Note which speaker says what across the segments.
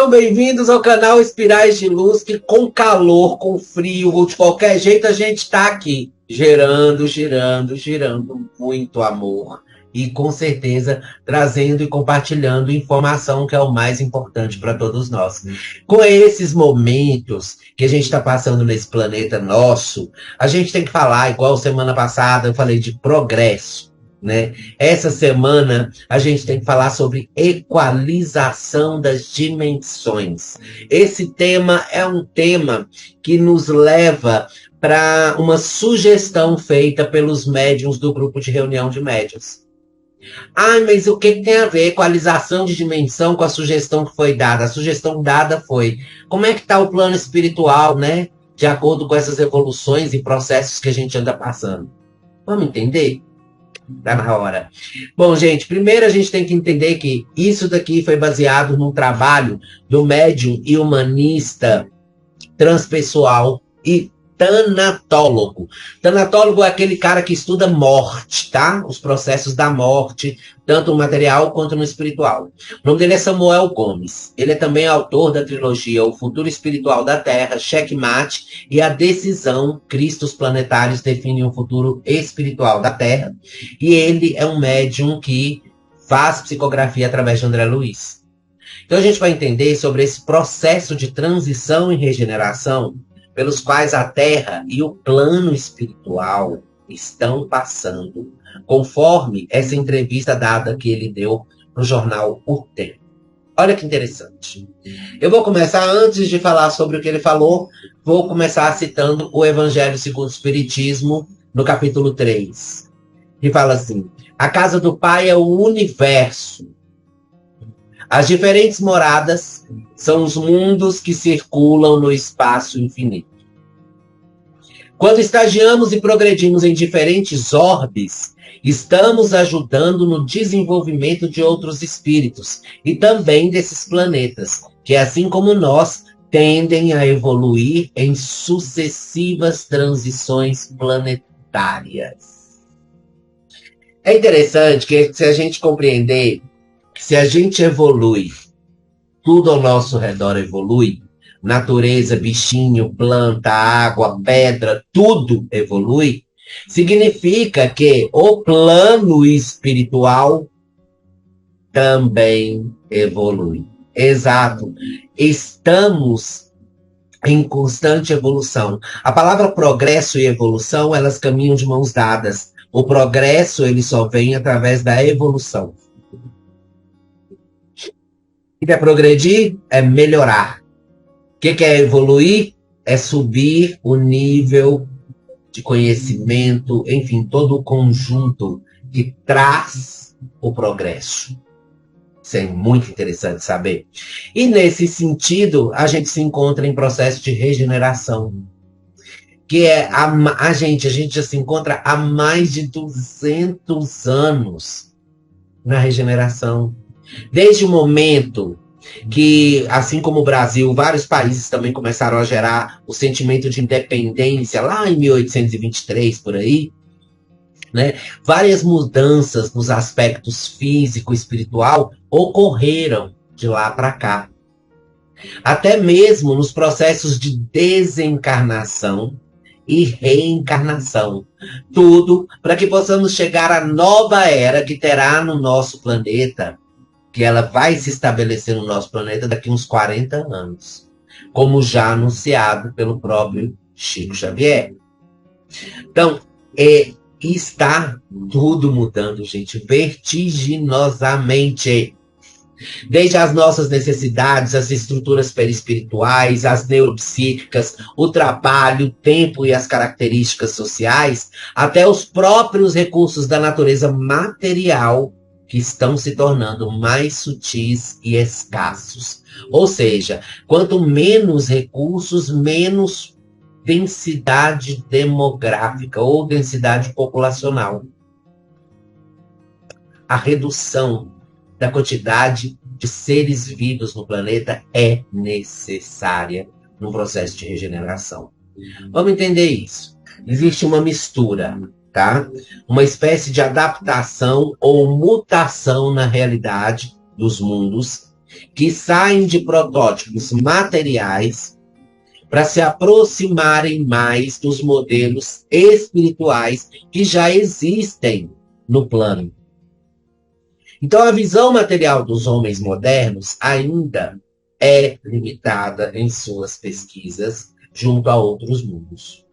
Speaker 1: Sejam bem-vindos ao canal Espirais de Luz, que com calor, com frio ou de qualquer jeito a gente está aqui, girando muito amor e com certeza trazendo e compartilhando informação que é o mais importante para todos nós. Com esses momentos que a gente está passando nesse planeta nosso, a gente tem que falar, igual semana passada eu falei de progresso. Né? Essa semana a gente tem que falar sobre equalização das dimensões. Esse tema é um tema que nos leva para uma sugestão feita pelos médiuns do grupo de reunião de médiuns. Mas o que tem a ver equalização de dimensão com a sugestão que foi dada? A sugestão dada foi: como é que está o plano espiritual, né? De acordo com essas evoluções e processos que a gente anda passando. Vamos entender? Tá na hora. Bom, gente, primeiro a gente tem que entender que isso daqui foi baseado num trabalho do médium e humanista transpessoal e tanatólogo. Tanatólogo é aquele cara que estuda morte, tá? Os processos da morte, tanto no material quanto no espiritual. O nome dele é Samuel Gomes. Ele é também autor da trilogia O Futuro Espiritual da Terra, Checkmate e A Decisão, Cristos Planetários Definem o Futuro Espiritual da Terra. E ele é um médium que faz psicografia através de André Luiz. Então a gente vai entender sobre esse processo de transição e regeneração pelos quais a Terra e o plano espiritual estão passando, conforme essa entrevista dada que ele deu no jornal O Tempo. Olha que interessante. Eu vou começar, antes de falar sobre o que ele falou, vou começar citando o Evangelho segundo o Espiritismo, no capítulo 3, que fala assim: a casa do Pai é o universo. As diferentes moradas são os mundos que circulam no espaço infinito. Quando estagiamos e progredimos em diferentes orbes, estamos ajudando no desenvolvimento de outros espíritos e também desses planetas, que assim como nós, tendem a evoluir em sucessivas transições planetárias. É interessante que se a gente compreender que se a gente evolui, tudo ao nosso redor evolui, natureza, bichinho, planta, água, pedra, tudo evolui, significa que o plano espiritual também evolui. Exato. Estamos em constante evolução. A palavra progresso e evolução, elas caminham de mãos dadas. O progresso, ele só vem através da evolução. O que é progredir? É melhorar. O que é evoluir? É subir o nível de conhecimento, enfim, todo o conjunto que traz o progresso. Isso é muito interessante saber. E nesse sentido, a gente se encontra em processo de regeneração. Que é a gente já se encontra há mais de 200 anos na regeneração. Desde o momento que, assim como o Brasil, vários países também começaram a gerar o sentimento de independência, lá em 1823, por aí, né? Várias mudanças nos aspectos físico e espiritual ocorreram de lá para cá. Até mesmo nos processos de desencarnação e reencarnação. Tudo para que possamos chegar à nova era que terá no nosso planeta, que ela vai se estabelecer no nosso planeta daqui a uns 40 anos, como já anunciado pelo próprio Chico Xavier. Então, está tudo mudando, gente, vertiginosamente. Desde as nossas necessidades, as estruturas perispirituais, as neuropsíquicas, o trabalho, o tempo e as características sociais, até os próprios recursos da natureza material, que estão se tornando mais sutis e escassos. Ou seja, quanto menos recursos, menos densidade demográfica ou densidade populacional. A redução da quantidade de seres vivos no planeta é necessária no processo de regeneração. Vamos entender isso. Existe uma mistura, tá? Uma espécie de adaptação ou mutação na realidade dos mundos que saem de protótipos materiais para se aproximarem mais dos modelos espirituais que já existem no plano. Então, a visão material dos homens modernos ainda é limitada em suas pesquisas junto a outros mundos.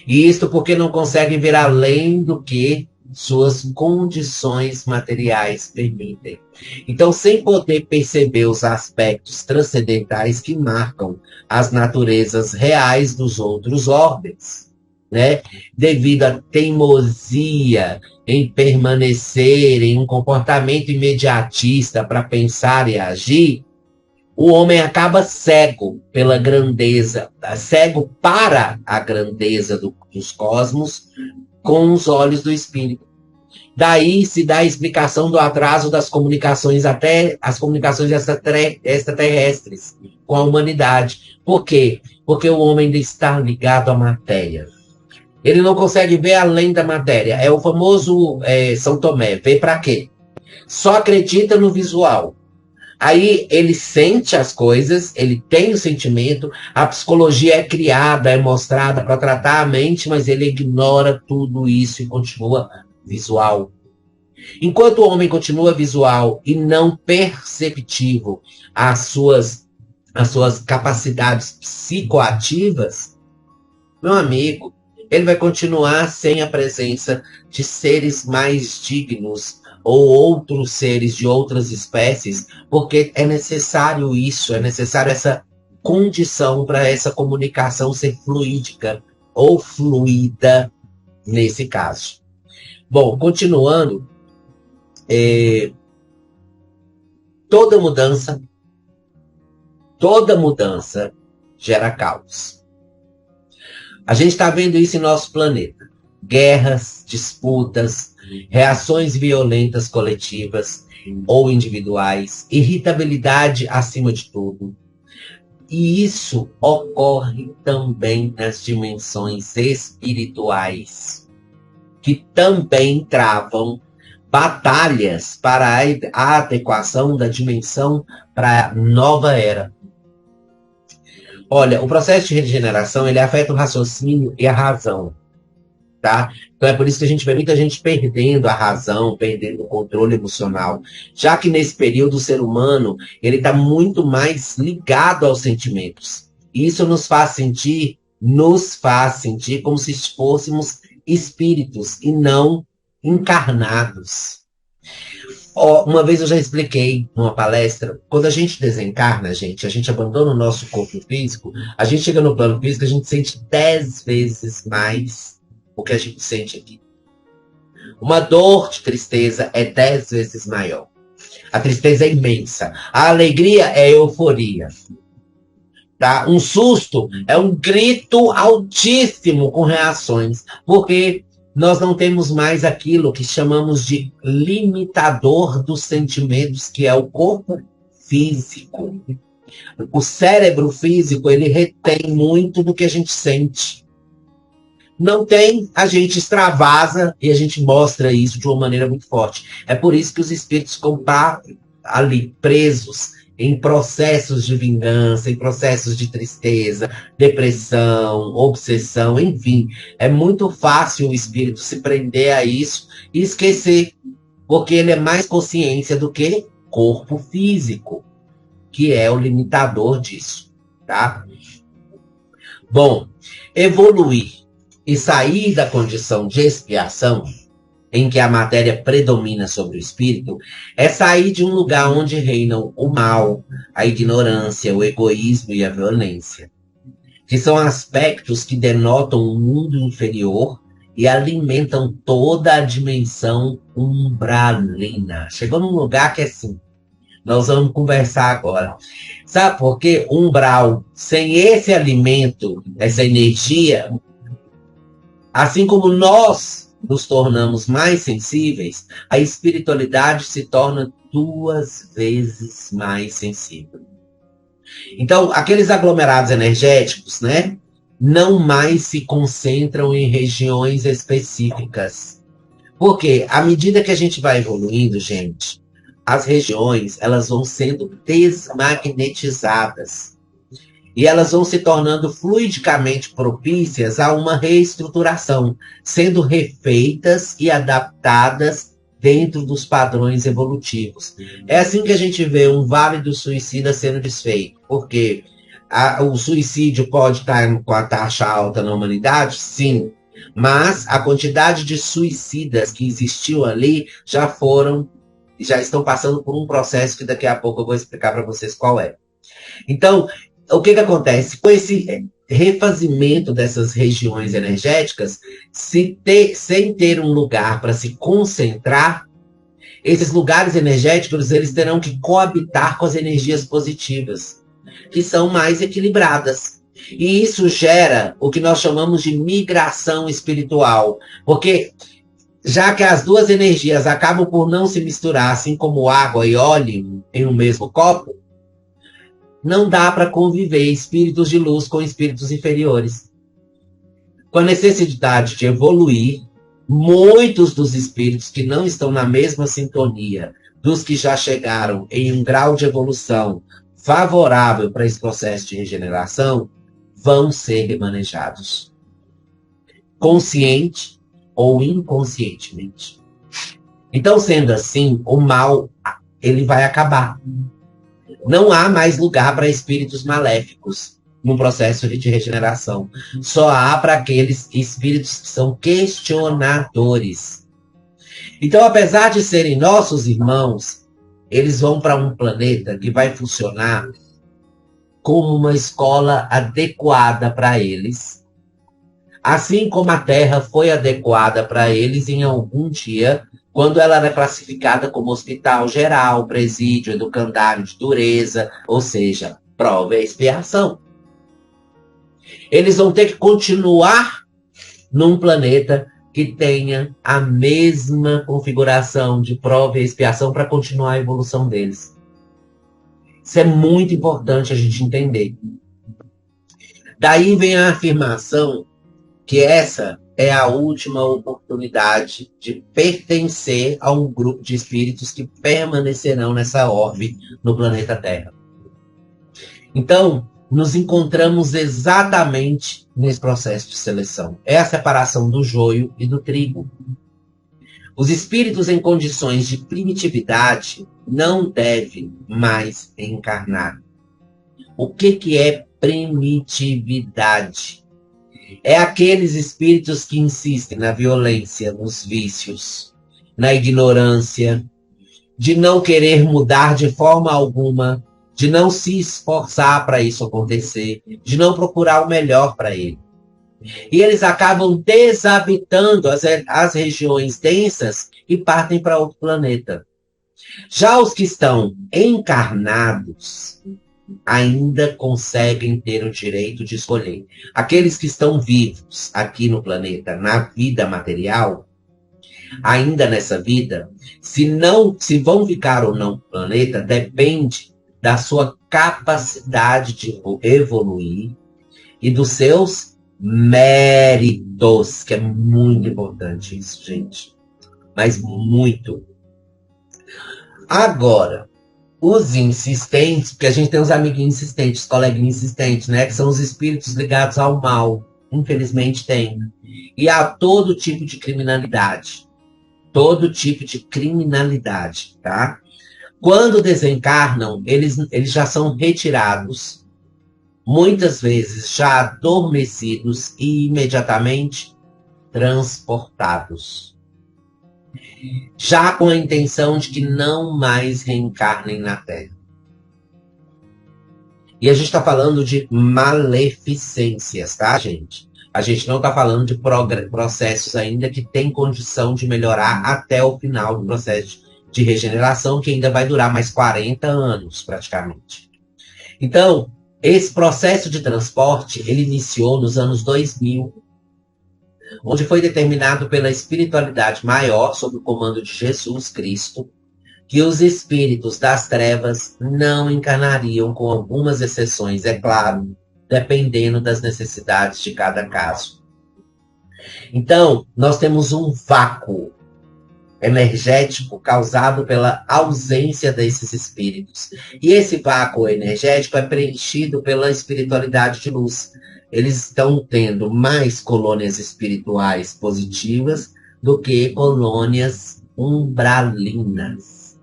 Speaker 1: E isto porque não conseguem ver além do que suas condições materiais permitem. Então, sem poder perceber os aspectos transcendentais que marcam as naturezas reais dos outros ordens, né? Devido à teimosia em permanecer em um comportamento imediatista para pensar e agir, o homem acaba cego pela grandeza, cego para a grandeza dos cosmos com os olhos do espírito. Daí se dá a explicação do atraso das comunicações, até as comunicações extraterrestres com a humanidade. Por quê? Porque o homem ainda está ligado à matéria. Ele não consegue ver além da matéria. É o famoso São Tomé. Vê para quê? Só acredita no visual. Aí ele sente as coisas, ele tem o sentimento, a psicologia é criada, é mostrada para tratar a mente, mas ele ignora tudo isso e continua visual. Enquanto o homem continua visual e não perceptivo às suas capacidades psicoativas, meu amigo, ele vai continuar sem a presença de seres mais dignos ou outros seres de outras espécies, porque é necessário isso, é necessário essa condição para essa comunicação ser fluídica ou fluida nesse caso. Bom, continuando, toda mudança gera caos. A gente está vendo isso em nosso planeta. Guerras, disputas, reações violentas coletivas ou individuais, irritabilidade acima de tudo. E isso ocorre também nas dimensões espirituais, que também travam batalhas para a adequação da dimensão para a nova era. Olha, o processo de regeneração, ele afeta o raciocínio e a razão, tá? Então é por isso que a gente vê muita gente perdendo a razão, perdendo o controle emocional, já que nesse período o ser humano, ele está muito mais ligado aos sentimentos. Isso nos faz sentir como se fôssemos espíritos e não encarnados. Uma vez eu já expliquei numa palestra, quando a gente desencarna, a gente abandona o nosso corpo físico, a gente chega no plano físico, a gente sente 10 vezes mais o que a gente sente aqui. Uma dor de tristeza é 10 vezes maior. A tristeza é imensa. A alegria é euforia. Tá? Um susto é um grito altíssimo com reações, porque nós não temos mais aquilo que chamamos de limitador dos sentimentos, que é o corpo físico. O cérebro físico, ele retém muito do que a gente sente. Não tem, a gente extravasa e a gente mostra isso de uma maneira muito forte. É por isso que os espíritos ficam ali presos em processos de vingança, em processos de tristeza, depressão, obsessão, enfim. É muito fácil o espírito se prender a isso e esquecer, porque ele é mais consciência do que corpo físico, que é o limitador disso, tá? Bom, evoluir e sair da condição de expiação, em que a matéria predomina sobre o espírito, é sair de um lugar onde reinam o mal, a ignorância, o egoísmo e a violência, que são aspectos que denotam um mundo inferior e alimentam toda a dimensão umbralina. Chegou num lugar que é assim, nós vamos conversar agora. Sabe por quê? Umbral, sem esse alimento, essa energia, assim como nós nos tornamos mais sensíveis, a espiritualidade se torna 2 vezes mais sensível. Então, aqueles aglomerados energéticos, né, não mais se concentram em regiões específicas. Porque, à medida que a gente vai evoluindo, gente, as regiões elas vão sendo desmagnetizadas e elas vão se tornando fluidicamente propícias a uma reestruturação, sendo refeitas e adaptadas dentro dos padrões evolutivos. É assim que a gente vê um vale do suicida sendo desfeito, porque o suicídio pode estar com a taxa alta na humanidade? Sim. Mas a quantidade de suicidas que existiu ali já estão passando por um processo que daqui a pouco eu vou explicar para vocês qual é. Então, o que acontece? Com esse refazimento dessas regiões energéticas, sem ter um lugar para se concentrar, esses lugares energéticos eles terão que coabitar com as energias positivas, que são mais equilibradas. E isso gera o que nós chamamos de migração espiritual, porque já que as duas energias acabam por não se misturar, assim como água e óleo em um mesmo copo, não dá para conviver espíritos de luz com espíritos inferiores. Com a necessidade de evoluir, muitos dos espíritos que não estão na mesma sintonia dos que já chegaram em um grau de evolução favorável para esse processo de regeneração, vão ser remanejados. Consciente ou inconscientemente. Então, sendo assim, o mal ele vai acabar. Não há mais lugar para espíritos maléficos no processo de regeneração. Só há para aqueles espíritos que são questionadores. Então, apesar de serem nossos irmãos, eles vão para um planeta que vai funcionar como uma escola adequada para eles, assim como a Terra foi adequada para eles em algum dia, quando ela era classificada como hospital geral, presídio, educandário de dureza, ou seja, prova e expiação. Eles vão ter que continuar num planeta que tenha a mesma configuração de prova e expiação para continuar a evolução deles. Isso é muito importante a gente entender. Daí vem a afirmação que essa é a última oportunidade de pertencer a um grupo de espíritos que permanecerão nessa orbe no planeta Terra. Então, nos encontramos exatamente nesse processo de seleção. É a separação do joio e do trigo. Os espíritos em condições de primitividade não devem mais reencarnar. O que é primitividade? É aqueles espíritos que insistem na violência, nos vícios, na ignorância, de não querer mudar de forma alguma, de não se esforçar para isso acontecer, de não procurar o melhor para ele. E eles acabam desabitando as regiões densas e partem para outro planeta. Já os que estão encarnados ainda conseguem ter o direito de escolher. Aqueles que estão vivos aqui no planeta, na vida material, ainda nessa vida, se vão ficar ou não no planeta, depende da sua capacidade de evoluir e dos seus méritos, que é muito importante isso, gente. Mas muito. Agora, os insistentes, porque a gente tem os amiguinhos insistentes, os coleguinhas insistentes, né? Que são os espíritos ligados ao mal. Infelizmente tem. E a todo tipo de criminalidade. Todo tipo de criminalidade, tá? Quando desencarnam, eles já são retirados, muitas vezes já adormecidos e imediatamente transportados. Já com a intenção de que não mais reencarnem na Terra. E a gente está falando de maleficências, tá, gente? A gente não está falando de processos ainda que tem condição de melhorar até o final do processo de regeneração, que ainda vai durar mais 40 anos, praticamente. Então, esse processo de transporte, ele iniciou nos anos 2000, onde foi determinado pela espiritualidade maior, sob o comando de Jesus Cristo, que os espíritos das trevas não encarnariam, com algumas exceções, é claro, dependendo das necessidades de cada caso. Então, nós temos um vácuo energético causado pela ausência desses espíritos. E esse vácuo energético é preenchido pela espiritualidade de luz. Eles estão tendo mais colônias espirituais positivas do que colônias umbralinas.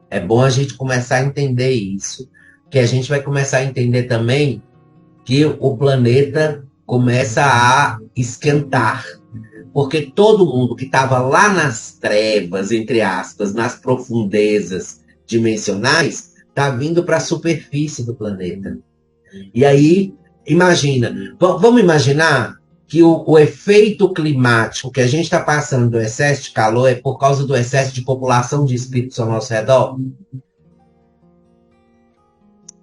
Speaker 1: É bom a gente começar a entender isso, que a gente vai começar a entender também que o planeta começa a esquentar. Porque todo mundo que estava lá nas trevas, entre aspas, nas profundezas dimensionais, está vindo para a superfície do planeta. E aí, imagina, vamos imaginar que o efeito climático que a gente está passando do excesso de calor é por causa do excesso de população de espíritos ao nosso redor?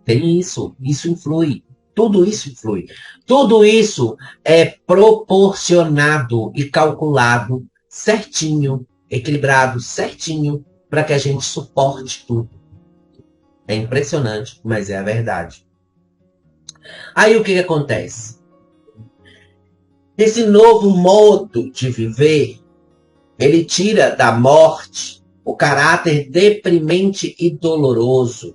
Speaker 1: Tem isso influi. Tudo isso influi. Tudo isso é proporcionado e calculado certinho, equilibrado certinho, para que a gente suporte tudo. É impressionante, mas é a verdade. Aí o que acontece? Esse novo modo de viver, ele tira da morte o caráter deprimente e doloroso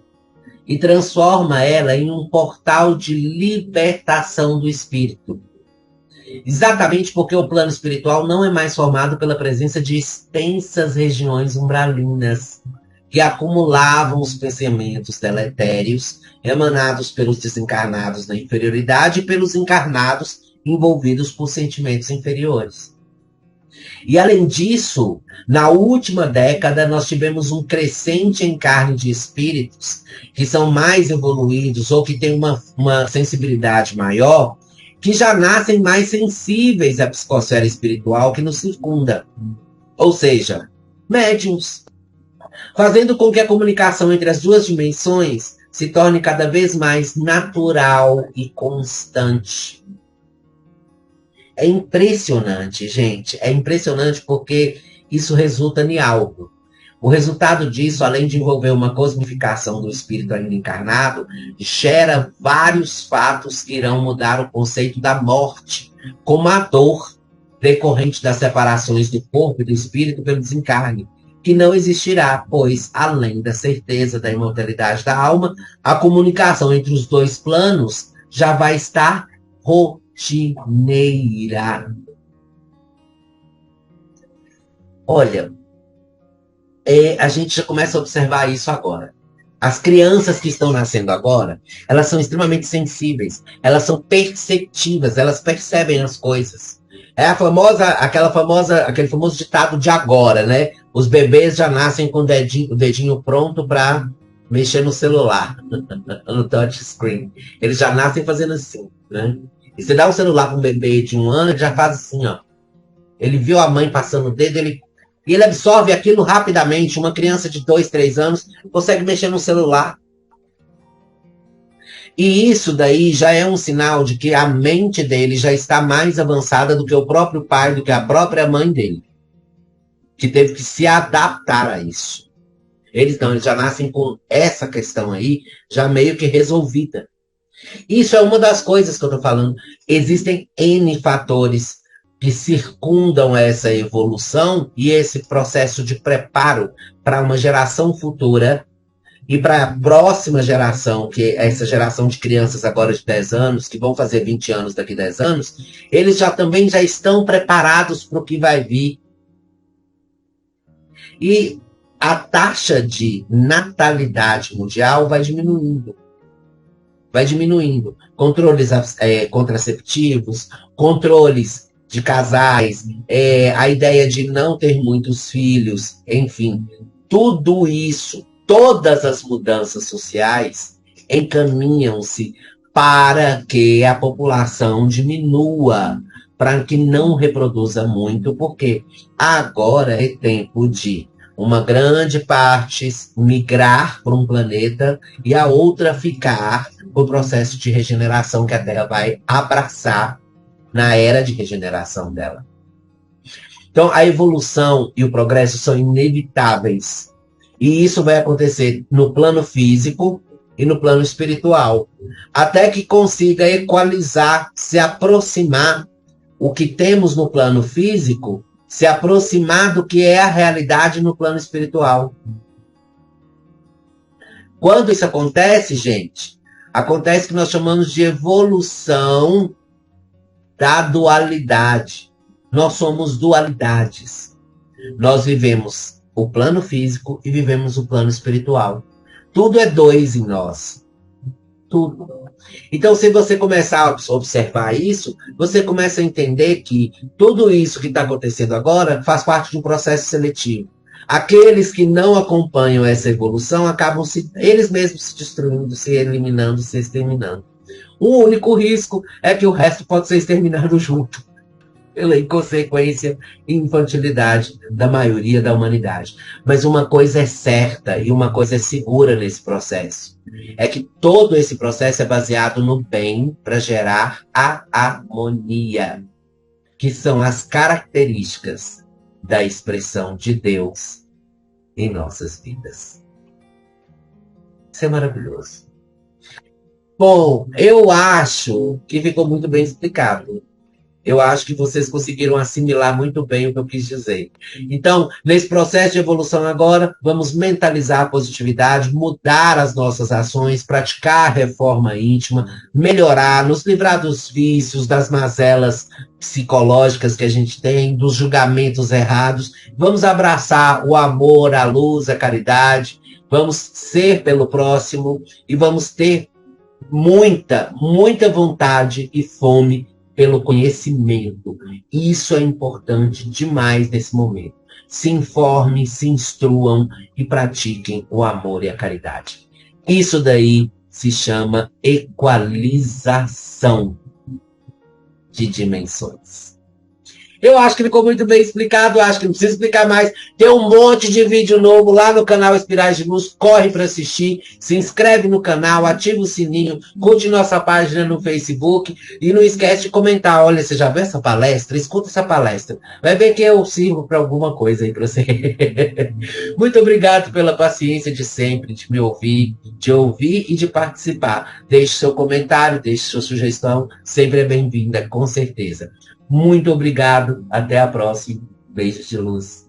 Speaker 1: e transforma ela em um portal de libertação do espírito. Exatamente porque o plano espiritual não é mais formado pela presença de extensas regiões umbralinas que acumulavam os pensamentos deletérios emanados pelos desencarnados na inferioridade e pelos encarnados envolvidos por sentimentos inferiores. E além disso, na última década nós tivemos um crescente encarne de espíritos que são mais evoluídos ou que têm uma sensibilidade maior, que já nascem mais sensíveis à psicosfera espiritual que nos circunda. Ou seja, médiums. Fazendo com que a comunicação entre as duas dimensões se torne cada vez mais natural e constante. É impressionante, gente. É impressionante porque isso resulta em algo. O resultado disso, além de envolver uma cosmificação do espírito ainda encarnado, gera vários fatos que irão mudar o conceito da morte, como a dor decorrente das separações do corpo e do espírito pelo desencarne, que não existirá, pois, além da certeza da imortalidade da alma, a comunicação entre os dois planos já vai estar rotineira. Olha, a gente já começa a observar isso agora. As crianças que estão nascendo agora, elas são extremamente sensíveis, elas são perceptivas, elas percebem as coisas. É aquele famoso ditado de agora, né? Os bebês já nascem com o dedinho pronto para mexer no celular, no touchscreen. Eles já nascem fazendo assim, né? E você dá um celular para um bebê de 1 ano, ele já faz assim, ó. Ele viu a mãe passando o dedo, e ele absorve aquilo rapidamente. Uma criança de 2, 3 anos consegue mexer no celular. E isso daí já é um sinal de que a mente dele já está mais avançada do que o próprio pai, do que a própria mãe dele. Que teve que se adaptar a isso. Eles já nascem com essa questão aí, já meio que resolvida. Isso é uma das coisas que eu estou falando. Existem N fatores que circundam essa evolução e esse processo de preparo para uma geração futura e para a próxima geração, que é essa geração de crianças agora de 10 anos, que vão fazer 20 anos daqui a 10 anos, eles também já estão preparados para o que vai vir. E a taxa de natalidade mundial vai diminuindo. Vai diminuindo. Controles contraceptivos, controles de casais, a ideia de não ter muitos filhos, enfim. Tudo isso, todas as mudanças sociais encaminham-se para que a população diminua, para que não reproduza muito, porque agora é tempo de uma grande parte migrar para um planeta e a outra ficar no processo de regeneração que a Terra vai abraçar na era de regeneração dela. Então, a evolução e o progresso são inevitáveis. E isso vai acontecer no plano físico e no plano espiritual. Até que consiga equalizar, se aproximar o que temos no plano físico, se aproximar do que é a realidade no plano espiritual. Quando isso acontece, gente, acontece que nós chamamos de evolução da dualidade. Nós somos dualidades. Nós vivemos o plano físico e vivemos o plano espiritual. Tudo é dois em nós. Tudo. Então, se você começar a observar isso, você começa a entender que tudo isso que está acontecendo agora faz parte de um processo seletivo. Aqueles que não acompanham essa evolução acabam eles mesmos se destruindo, se eliminando, se exterminando. O único risco é que o resto pode ser exterminado junto, pela inconsequência e infantilidade da maioria da humanidade. Mas uma coisa é certa e uma coisa é segura nesse processo. É que todo esse processo é baseado no bem para gerar a harmonia, que são as características da expressão de Deus em nossas vidas. Isso é maravilhoso. Bom, eu acho que ficou muito bem explicado. Eu acho que vocês conseguiram assimilar muito bem o que eu quis dizer. Então, nesse processo de evolução agora, vamos mentalizar a positividade, mudar as nossas ações, praticar a reforma íntima, melhorar, nos livrar dos vícios, das mazelas psicológicas que a gente tem, dos julgamentos errados. Vamos abraçar o amor, a luz, a caridade. Vamos ser pelo próximo e vamos ter muita, muita vontade e fome pelo conhecimento. Isso é importante demais nesse momento. Se informem, se instruam e pratiquem o amor e a caridade. Isso daí se chama equalização de dimensões. Eu acho que ficou muito bem explicado, acho que não precisa explicar mais. Tem um monte de vídeo novo lá no canal Espirais de Luz, corre para assistir, se inscreve no canal, ativa o sininho, curte nossa página no Facebook e não esquece de comentar. Olha, você já viu essa palestra? Escuta essa palestra. Vai ver que eu sirvo para alguma coisa aí para você. Muito obrigado pela paciência de sempre, de me ouvir, e de participar. Deixe seu comentário, deixe sua sugestão, sempre é bem-vinda, com certeza. Muito obrigado, até a próxima. Beijos de luz.